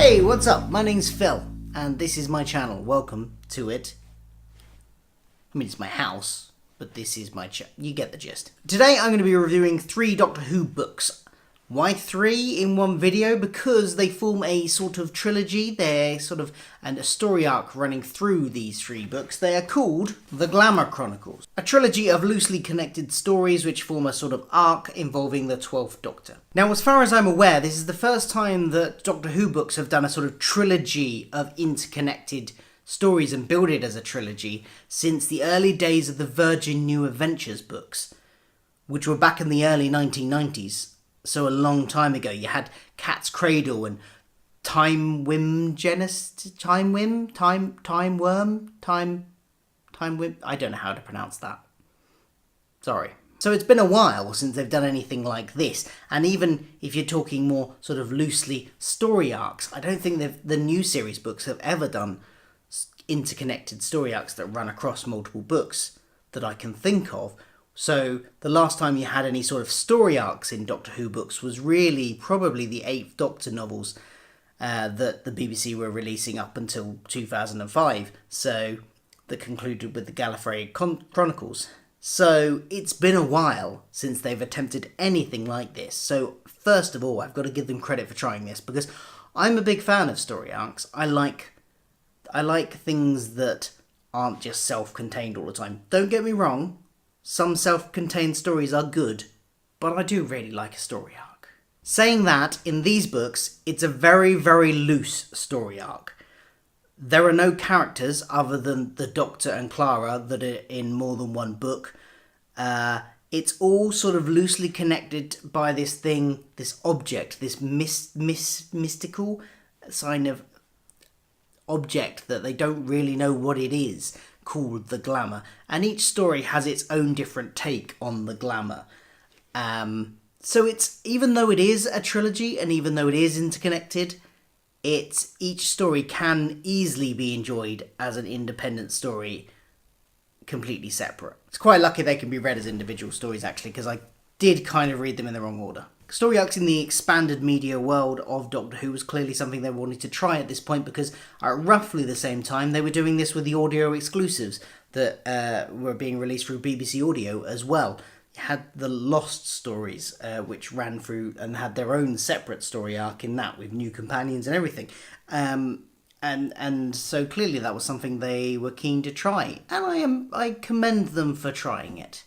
Hey, what's up? My name's Phil, and this is my channel. Welcome to it. I mean, it's my house, but this is my you get the gist. Today I'm going to be reviewing 3 Doctor Who books. Why 3 in one video? Because they form a sort of trilogy. They're sort of a story arc running through these 3 books. They are called the Glamour Chronicles, a trilogy of loosely connected stories which form a sort of arc involving the 12th Doctor. Now, as far as I'm aware, this is the first time that Doctor Who books have done a sort of trilogy of interconnected stories and build it as a trilogy since the early days of the Virgin New Adventures books, which were back in the early 1990s. So a long time ago. You had Cat's Cradle and Time Worm. I don't know how to pronounce that. Sorry. So it's been a while since they've done anything like this. And even if you're talking more sort of loosely story arcs, I don't think the new series books have ever done interconnected story arcs that run across multiple books that I can think of. So the last time you had any sort of story arcs in Doctor Who books was really probably the 8th Doctor novels that the BBC were releasing up until 2005. So that concluded with the Glamour Chronicles. So it's been a while since they've attempted anything like this. So first of all, I've got to give them credit for trying this because I'm a big fan of story arcs. I like things that aren't just self-contained all the time. Don't get me wrong. Some self-contained stories are good, but I do really like a story arc. Saying that, in these books, it's a very, very loose story arc. There are no characters other than the Doctor and Clara that are in more than one book. It's all sort of loosely connected by this thing, this object, this mystical sign of object that they don't really know what it is, called the Glamour, and each story has its own different take on the Glamour. So it's, even though it is a trilogy and even though it is interconnected, each story can easily be enjoyed as an independent story, completely separate. It's quite lucky they can be read as individual stories actually, because I did kind of read them in the wrong order. Story arcs in the expanded media world of Doctor Who was clearly something they wanted to try at this point because at roughly the same time they were doing this with the audio exclusives that were being released through BBC Audio as well. You had the Lost stories which ran through and had their own separate story arc in that with new companions and everything. And so clearly that was something they were keen to try, and I commend them for trying it.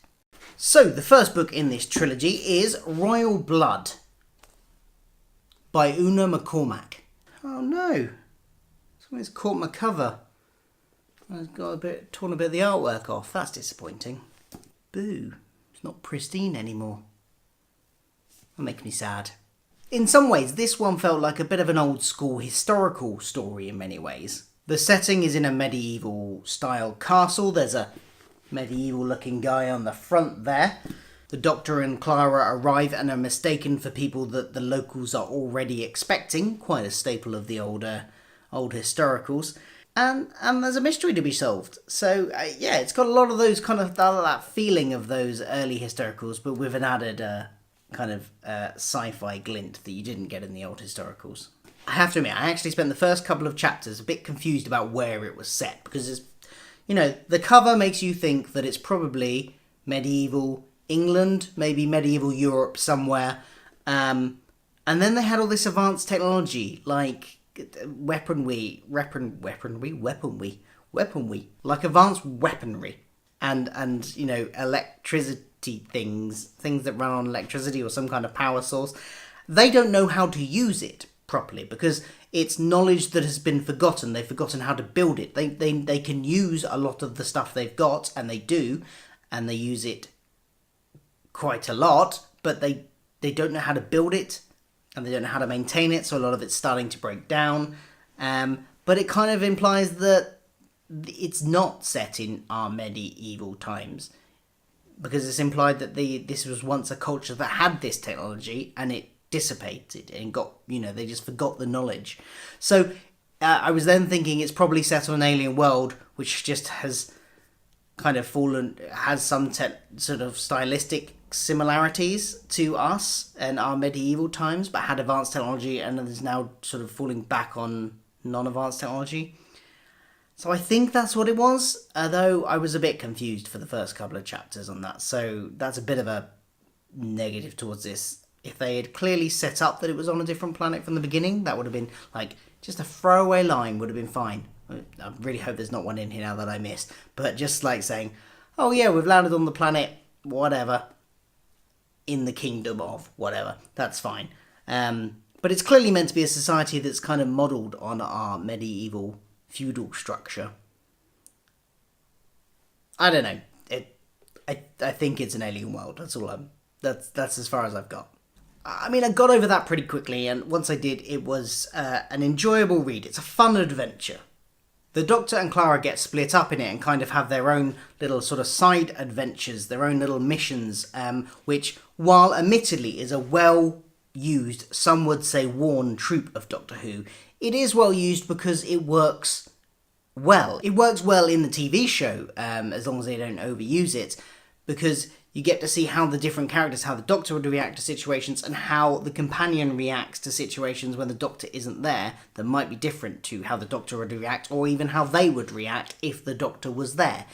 So, the first book in this trilogy is Royal Blood by Una McCormack. Oh no, something's caught my cover. I've got torn a bit of the artwork off. That's disappointing. Boo, it's not pristine anymore. That makes me sad. In some ways, this one felt like a bit of an old school historical story in many ways. The setting is in a medieval style castle. There's a medieval looking guy on the front there. The Doctor and Clara arrive and are mistaken for people that the locals are already expecting, quite a staple of the old historicals, and there's a mystery to be solved. So yeah, it's got a lot of those kind of that feeling of those early historicals, but with an added kind of sci-fi glint that you didn't get in the old historicals. I have to admit, I actually spent the first couple of chapters a bit confused about where it was set, because it's, the cover makes you think that it's probably medieval England, maybe medieval Europe somewhere. And then they had all this advanced technology, like weaponry, like advanced weaponry, and electricity things that run on electricity or some kind of power source. They don't know how to use it properly because it's knowledge that has been forgotten. They've forgotten how to build it. They can use a lot of the stuff they've got, and they do, and they use it quite a lot, but they don't know how to build it, and they don't know how to maintain it, so a lot of it's starting to break down. But it kind of implies that it's not set in our medieval times, because it's implied that this was once a culture that had this technology, and it dissipated and they just forgot the knowledge. So I was then thinking it's probably set on an alien world which just has kind of has some sort of stylistic similarities to us and our medieval times, but had advanced technology and is now sort of falling back on non-advanced technology. So I think that's what it was, although I was a bit confused for the first couple of chapters on that. So that's a bit of a negative towards this. If they had clearly set up that it was on a different planet from the beginning, that would have been like just a throwaway line would have been fine. I really hope there's not one in here now that I missed. But just like saying, oh yeah, we've landed on the planet, whatever, in the kingdom of whatever, that's fine. But it's clearly meant to be a society that's kind of modelled on our medieval feudal structure. I don't know. I think it's an alien world. That's all that's as far as I've got. I mean, I got over that pretty quickly, and once I did, it was an enjoyable read. It's a fun adventure. The Doctor and Clara get split up in it and kind of have their own little sort of side adventures, their own little missions, which, while admittedly is a well-used, some would say worn trope of Doctor Who, it is well used because it works well. It works well in the TV show, as long as they don't overuse it, because you get to see how the different characters, how the Doctor would react to situations, and how the companion reacts to situations when the Doctor isn't there that might be different to how the Doctor would react, or even how they would react if the Doctor was there.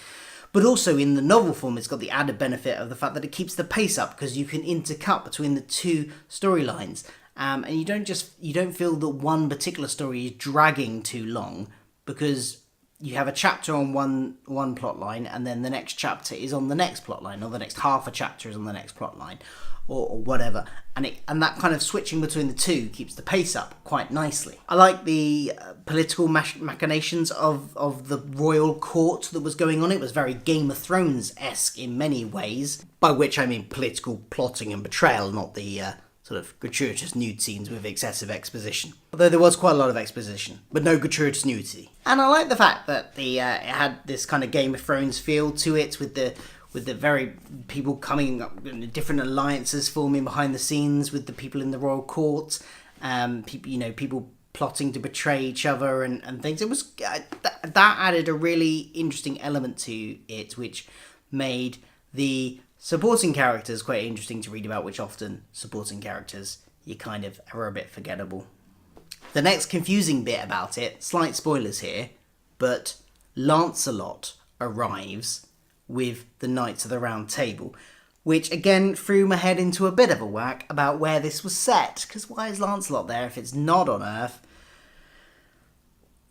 But also in the novel form, it's got the added benefit of the fact that it keeps the pace up, because you can intercut between the two storylines. And you don't feel that one particular story is dragging too long, because you have a chapter on one plot line, and then the next chapter is on the next plot line, or the next half a chapter is on the next plot line, or whatever. And that kind of switching between the two keeps the pace up quite nicely. I like the political machinations of the royal court that was going on. It was very Game of Thrones-esque in many ways, by which I mean political plotting and betrayal, not the sort of gratuitous nude scenes with excessive exposition. Although there was quite a lot of exposition, but no gratuitous nudity. And I like the fact that it had this kind of Game of Thrones feel to it, with the very people coming up, different alliances forming behind the scenes with the people in the royal court, people plotting to betray each other and things. It was that added a really interesting element to it, which made the supporting characters quite interesting to read about, which often supporting characters you kind of are a bit forgettable. The next confusing bit about it, slight spoilers here, but Lancelot arrives with the Knights of the Round Table, which again threw my head into a bit of a whack about where this was set, because why is Lancelot there if it's not on Earth?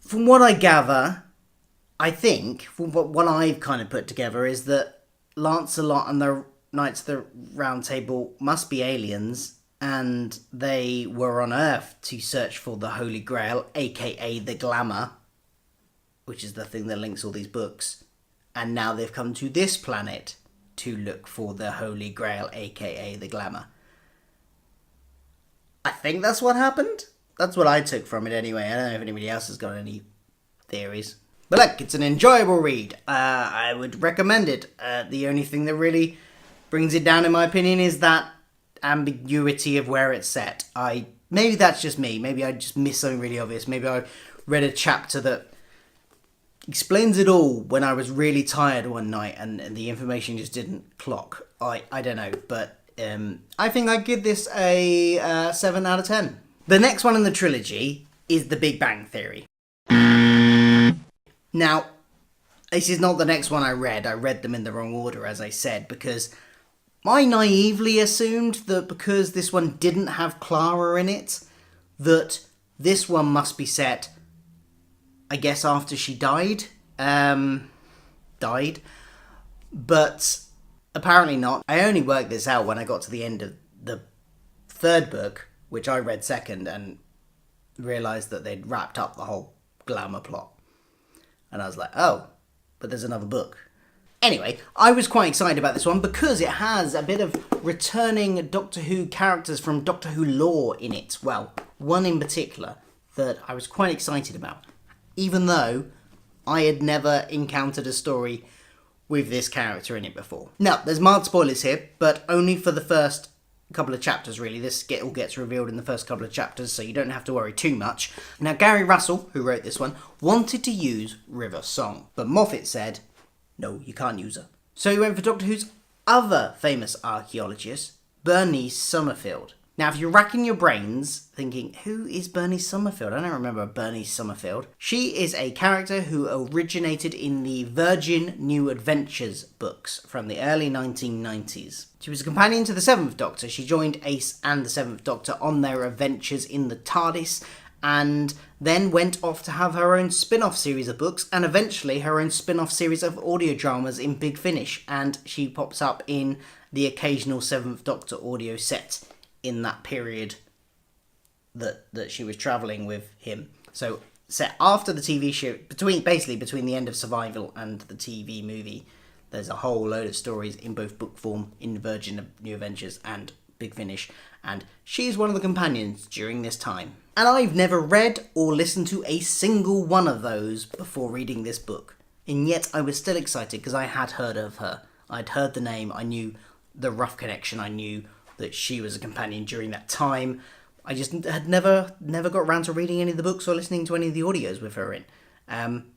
From what I gather, I think, from what I've kind of put together, is that Lancelot and the Knights of the Round Table must be aliens, and they were on Earth to search for the Holy Grail, aka the Glamour, which is the thing that links all these books, and now they've come to this planet to look for the Holy Grail, aka the Glamour. I think that's what happened. That's what I took from it anyway. I don't know if anybody else has got any theories. But look, it's an enjoyable read. I would recommend it. The only thing that really brings it down, in my opinion, is that ambiguity of where it's set. Maybe that's just me. Maybe I just missed something really obvious. Maybe I read a chapter that explains it all when I was really tired one night and the information just didn't clock. I don't know, but I think I'd give this a 7 out of 10. The next one in the trilogy is The Big Bang Theory. Now, this is not the next one I read. I read them in the wrong order, as I said, because I naively assumed that because this one didn't have Clara in it, that this one must be set, I guess, after she died. But apparently not. I only worked this out when I got to the end of the third book, which I read second, and realised that they'd wrapped up the whole Glamour plot. And I was like, oh, but there's another book. Anyway, I was quite excited about this one because it has a bit of returning Doctor Who characters from Doctor Who lore in it. Well, one in particular that I was quite excited about, even though I had never encountered a story with this character in it before. Now, there's mild spoilers here, but only for the first couple of chapters, really. This all gets revealed in the first couple of chapters, so you don't have to worry too much. Now, Gary Russell, who wrote this one, wanted to use River Song, but Moffat said, no, you can't use her. So he went for Doctor Who's other famous archaeologist, Bernice Summerfield. Now, if you're racking your brains thinking, who is Bernice Summerfield? I don't remember Bernice Summerfield. She is a character who originated in the Virgin New Adventures books from the early 1990s. She was a companion to the Seventh Doctor. She joined Ace and the Seventh Doctor on their adventures in the TARDIS, and then went off to have her own spin-off series of books, and eventually her own spin-off series of audio dramas in Big Finish, and she pops up in the occasional Seventh Doctor audio set in that period that she was travelling with him. So set after the TV show, between the end of Survival and the TV movie, there's a whole load of stories in both book form in Virgin New Adventures and Big Finish, and she's one of the companions during this time. And I've never read or listened to a single one of those before reading this book. And yet I was still excited because I had heard of her. I'd heard the name, I knew the rough connection, I knew that she was a companion during that time. I just had never got around to reading any of the books or listening to any of the audios with her in.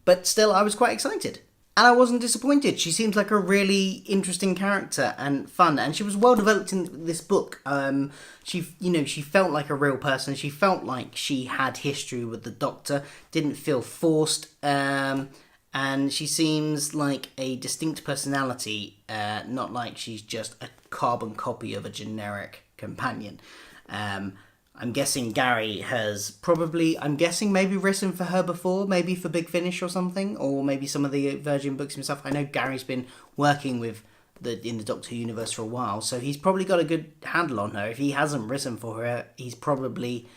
But still, I was quite excited. And I wasn't disappointed. She seems like a really interesting character and fun. And she was well developed in this book. She felt like a real person. She felt like she had history with the Doctor. Didn't feel forced. And she seems like a distinct personality. Not like she's just a carbon copy of a generic companion. I'm guessing Gary has maybe written for her before, maybe for Big Finish or something, or maybe some of the Virgin books himself. I know Gary's been working in the Doctor Who universe for a while, so he's probably got a good handle on her. If he hasn't written for her, he's probably,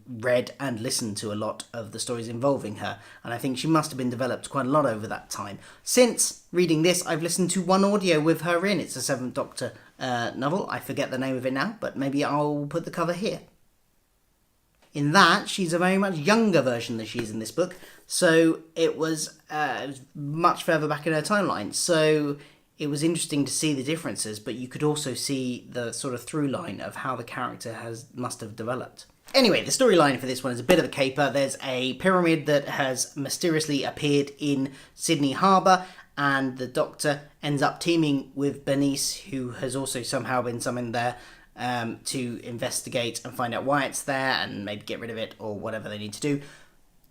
read and listened to a lot of the stories involving her, and I think she must have been developed quite a lot over that time. Since reading this, I've listened to one audio with her in. It's a Seventh Doctor novel. I forget the name of it now, but maybe I'll put the cover here. In that, she's a very much younger version than she is in this book, so it was much further back in her timeline, so it was interesting to see the differences, but you could also see the sort of through line of how the character must have developed. Anyway, the storyline for this one is a bit of a caper. There's a pyramid that has mysteriously appeared in Sydney Harbour, and the Doctor ends up teaming with Bernice, who has also somehow been summoned there, to investigate and find out why it's there and maybe get rid of it or whatever they need to do.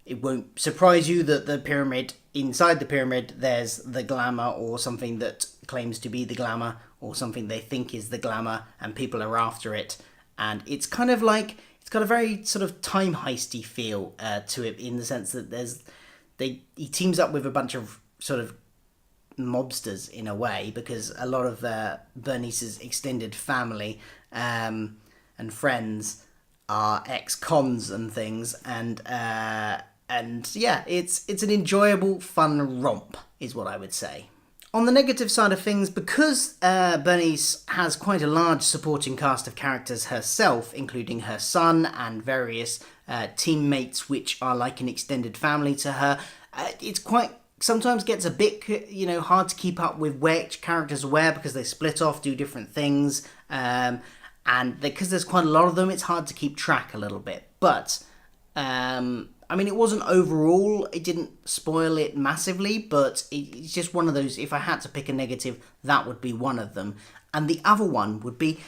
It won't surprise you that inside the pyramid, there's the Glamour, or something that claims to be the Glamour, or something they think is the Glamour, and people are after it. And it's kind of like, it's got a very sort of time heisty feel to it, in the sense that he teams up with a bunch of sort of mobsters in a way, because a lot of Bernice's extended family and friends are ex-cons and things, and yeah, it's an enjoyable, fun romp, is what I would say. On the negative side of things, because Bernice has quite a large supporting cast of characters herself, including her son and various teammates which are like an extended family to her, it's quite, sometimes gets a bit, hard to keep up with which characters are where, because they split off, do different things, and because there's quite a lot of them, it's hard to keep track a little bit. But it wasn't overall, it didn't spoil it massively, but it's just one of those, if I had to pick a negative, that would be one of them. And the other one would be,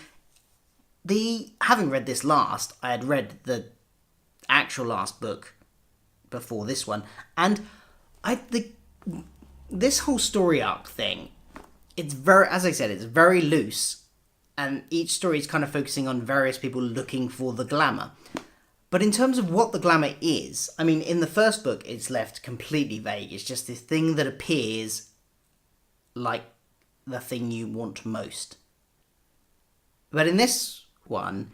having read this last, I had read the actual last book before this one, and this whole story arc thing, it's very, as I said, it's very loose, and each story is kind of focusing on various people looking for the Glamour. But in terms of what the Glamour is, in the first book, it's left completely vague. It's just this thing that appears like the thing you want most. But in this one,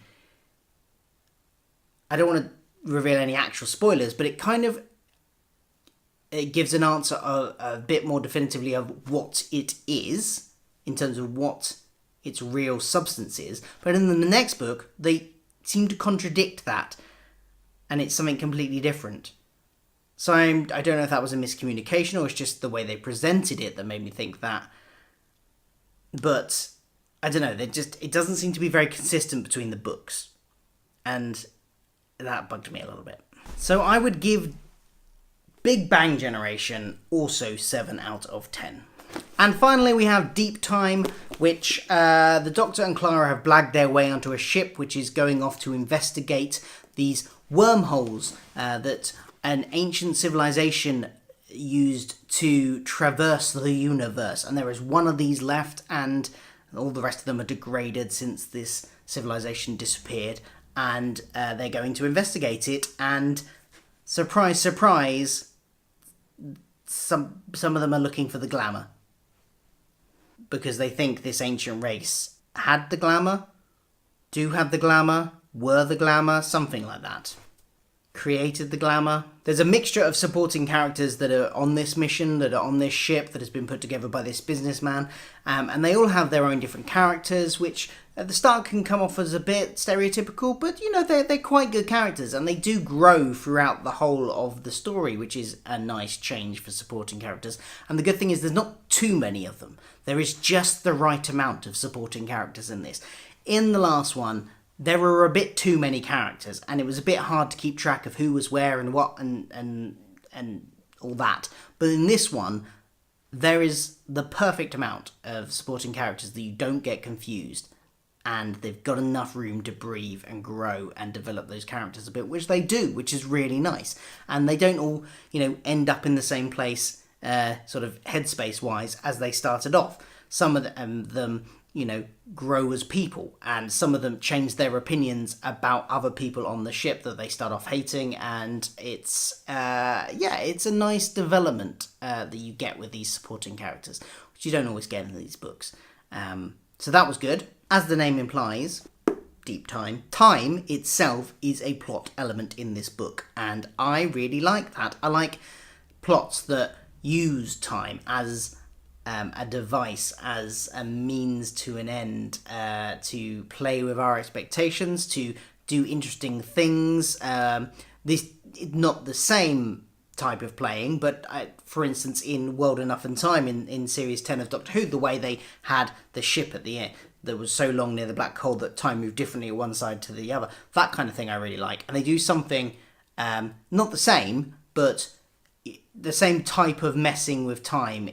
I don't want to reveal any actual spoilers, but it gives an answer a bit more definitively of what it is, in terms of what its real substance is. But in the next book, they seem to contradict that, and it's something completely different. So I don't know if that was a miscommunication or it's just the way they presented it that made me think that. But I don't know, it doesn't seem to be very consistent between the books, and that bugged me a little bit. So I would give Big Bang Generation also 7 out of 10. And finally, we have Deep Time, which the Doctor and Clara have blagged their way onto a ship which is going off to investigate these wormholes that an ancient civilization used to traverse the universe. And there is one of these left, and all the rest of them are degraded since this civilization disappeared. And they're going to investigate it, and surprise, surprise, some of them are looking for the glamour. Because they think this ancient race had the glamour, do have the glamour, were the glamour, something like that. Created the glamour. There's a mixture of supporting characters that are on this mission, that are on this ship, that has been put together by this businessman, and they all have their own different characters, which at the start can come off as a bit stereotypical, but you know, they're quite good characters, and they do grow throughout the whole of the story, which is a nice change for supporting characters. And the good thing is there's not too many of them. There is just the right amount of supporting characters in this. In the last one, there were a bit too many characters, and it was a bit hard to keep track of who was where and what and all that. But in this one, there is the perfect amount of supporting characters that you don't get confused, and they've got enough room to breathe and grow and develop those characters a bit, which they do, which is really nice. And they don't all, end up in the same place, sort of headspace-wise, as they started off. Some of them grow as people, and some of them change their opinions about other people on the ship that they start off hating, and it's a nice development that you get with these supporting characters, which you don't always get in these books. So that was good. As the name implies, Deep Time. Time itself is a plot element in this book, and I really like that. I like plots that use time as a device, as a means to an end, to play with our expectations, to do interesting things. This is not the same type of playing, but for instance, in World Enough and Time, in Series 10 of Doctor Who, the way they had the ship at the end that was so long near the black hole that time moved differently at one side to the other, that kind of thing I really like. And they do something, not the same, but the same type of messing with time,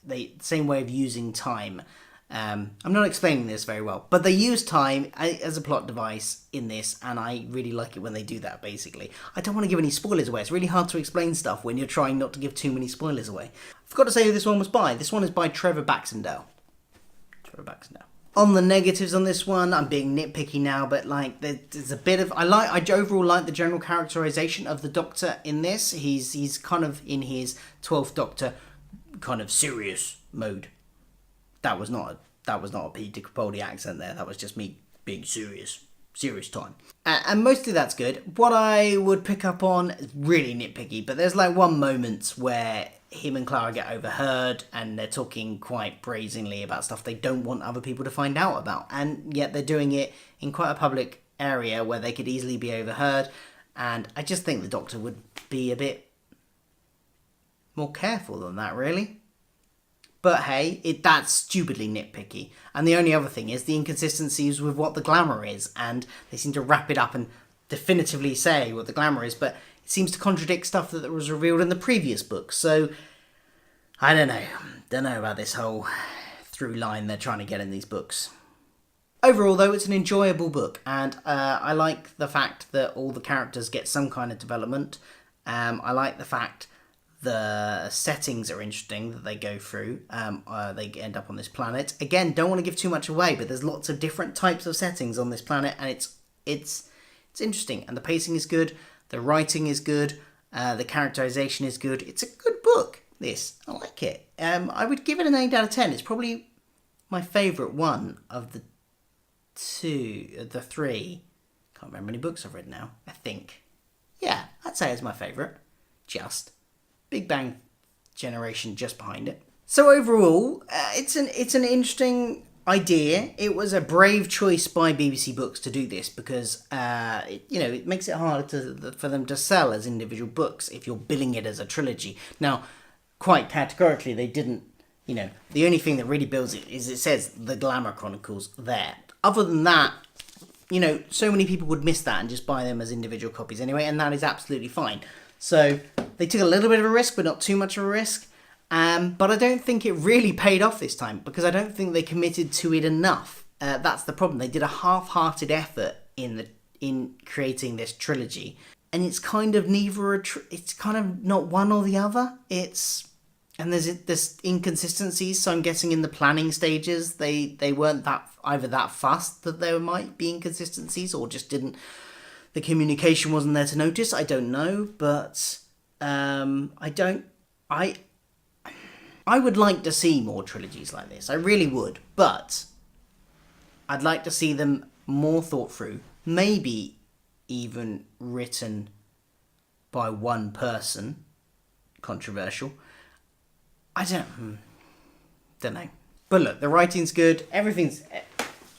the same way of using time. I'm not explaining this very well, but they use time as a plot device in this, and I really like it when they do that, basically. I don't want to give any spoilers away. It's really hard to explain stuff when you're trying not to give too many spoilers away. I forgot to say who this one was by. This one is by Trevour Baxendale. On the negatives on this one, I'm being nitpicky now, but there's a bit of... I overall like the general characterization of the Doctor in this. He's kind of in his 12th Doctor kind of serious mode. That was not a Peter Capaldi accent there. That was just me being serious time. And mostly that's good. What I would pick up on is really nitpicky, but there's one moment where him and Clara get overheard, and they're talking quite brazenly about stuff they don't want other people to find out about, and yet they're doing it in quite a public area where they could easily be overheard. And I just think the Doctor would be a bit more careful than that, really. But hey, that's stupidly nitpicky. And the only other thing is the inconsistencies with what the glamour is, and they seem to wrap it up and definitively say what the glamour is, but it seems to contradict stuff that was revealed in the previous book. So I don't know about this whole through line they're trying to get in these books. Overall, though, it's an enjoyable book, and I like the fact that all the characters get some kind of development. I like the fact the settings are interesting that they go through. They end up on this planet. Again, don't want to give too much away, but there's lots of different types of settings on this planet, and it's interesting. And the pacing is good, the writing is good, the characterization is good. It's a good book, this. I like it. I would give it an 8 out of 10. It's probably my favourite one of the three. Can't remember how many books I've read now, I think. Yeah, I'd say it's my favourite. Just. Big Bang Generation just behind it. So overall, it's an interesting idea. It was a brave choice by BBC Books to do this because it makes it harder for them to sell as individual books if you're billing it as a trilogy. Now, quite categorically, they didn't. The only thing that really builds it is it says the Glamour Chronicles there. Other than that, so many people would miss that and just buy them as individual copies anyway, and that is absolutely fine. So they took a little bit of a risk, but not too much of a risk. But I don't think it really paid off this time, because I don't think they committed to it enough. That's the problem. They did a half-hearted effort in creating this trilogy, and it's kind of it's kind of not one or the other. And there's inconsistencies. So I'm guessing in the planning stages they weren't either that fussed that there might be inconsistencies, or just didn't. The communication wasn't there to notice. I don't know, but I would like to see more trilogies like this. I really would, but I'd like to see them more thought through. Maybe even written by one person. Controversial. I don't know. But look, the writing's good. Everything's,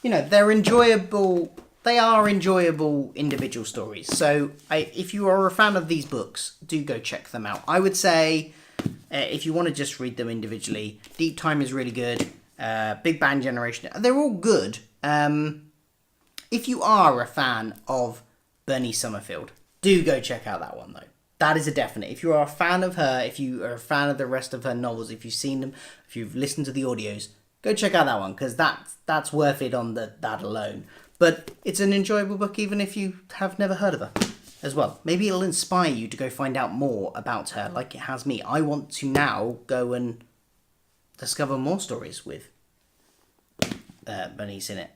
they're enjoyable. They are enjoyable individual stories. So if you are a fan of these books, do go check them out. I would say if you want to just read them individually, Deep Time is really good. Big Bang Generation, they're all good. If you are a fan of Bernice Summerfield, do go check out that one though. That is a definite. If you are a fan of her, if you are a fan of the rest of her novels, if you've seen them, if you've listened to the audios, go check out that one, because that's worth it on that alone. But it's an enjoyable book even if you have never heard of her as well. Maybe it'll inspire you to go find out more about her like it has me. I want to now go and discover more stories with Bernice in it.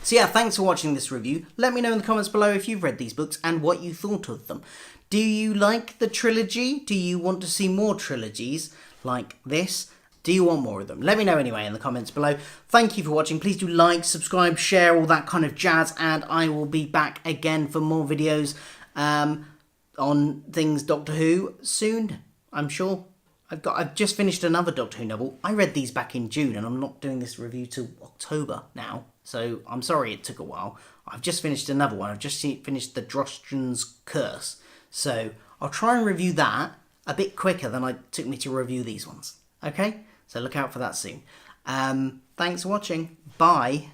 So yeah, thanks for watching this review. Let me know in the comments below if you've read these books and what you thought of them. Do you like the trilogy? Do you want to see more trilogies like this? Do you want more of them? Let me know anyway in the comments below. Thank you for watching. Please do like, subscribe, share, all that kind of jazz, and I will be back again for more videos on things Doctor Who soon, I'm sure. I've just finished another Doctor Who novel. I read these back in June, and I'm not doing this review till October now, so I'm sorry it took a while. I've just finished another one. I've just finished The Drostan's Curse, so I'll try and review that a bit quicker than it took me to review these ones. Okay, so look out for that soon. Thanks for watching. Bye.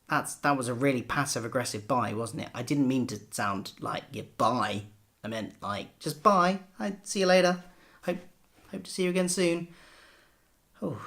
That was a really passive-aggressive bye, wasn't it? I didn't mean to sound like bye. I meant just bye. I'd see you later. Hope to see you again soon. Oh.